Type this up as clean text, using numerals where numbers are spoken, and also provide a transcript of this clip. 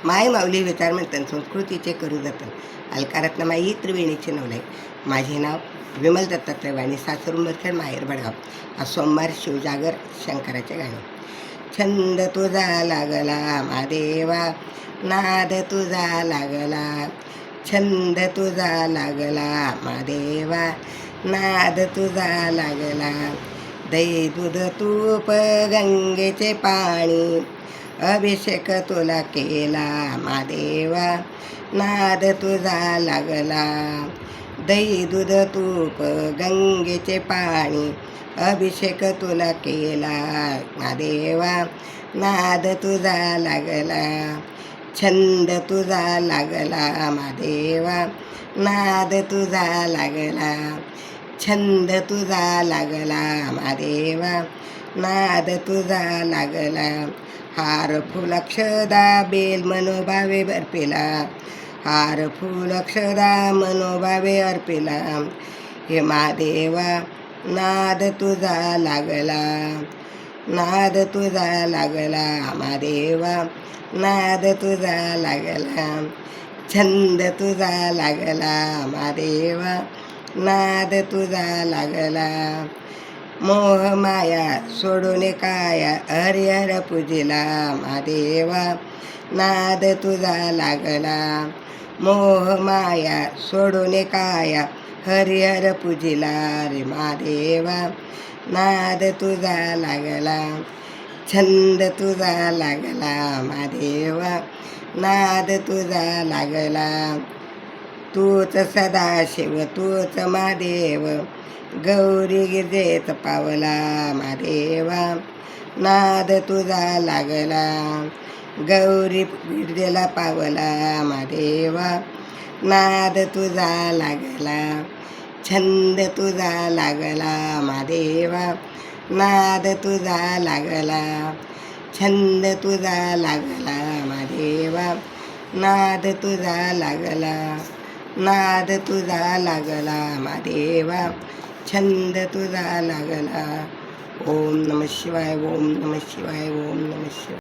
माय माऊली विचार म्हणतात संस्कृतीचे करू जतन. अलकारत्नमाई त्रिवेणीचे नवलाई. माझे नाव विमल दत्तात्रय वाणी, सासर उंबरखेड, माहेर बडगाव. आज सोमवार, शिवजागर, शंकराचे गाणे. छंद तुझा लागला महादेवा, नाद तुझा लागला. छंद तुझा लागला महादेवा, नाद तुझा लागला. दही दूध तूप गंगेचे पाणी, अभिषेक तुला केला महादेवा, नाद तुझा लागला. दही दूध तूप गंगेचे पाणी, अभिषेक तुला केला महादेवा, नाद तुझा लागला. छंद तुझा लागला महादेवा, नाद तुझा लागला. छंद तुझा लागला महादेवा, नाद तुझा लागला. हार फुल अक्षदा बेल मनोभावे अर्पिला, हार फुल अक्षदा मनोभावे अर्पिला. हे महादेवा, नाद तुझा लागला. नाद तुझा लागला महादेवा, नाद तुझा लागला. छंद तुझा लागला महादेवा, नाद तुझा लागला. मोह माया सोडून काया हरिहर पूजिला महादेवा, नाद तुझा लागला. मोह माया सोडून काया हरिहर पूजिला रे महादेवा, नाद तुझा लागला. छंद तुझा लागला महादेवा, नाद तुझा लागला. तूच सदाशिव तूच महादेव, गौरी गिरजेत पावला महादेवा, नाद तुझा लागला. गौरी गिरजेला पावला महादेवा, नाद तुझा लागला. छंद तुझा लागला महादेवा, नाद तुझा लागला. छंद तुझा लागला महादेवा, नाद तुझा लागला. नाद तुझा लागला महादेवा, छंद तुझा लागला. ओम नमः शिवाय, ओम नमः शिवाय, ओम नमः शिवाय.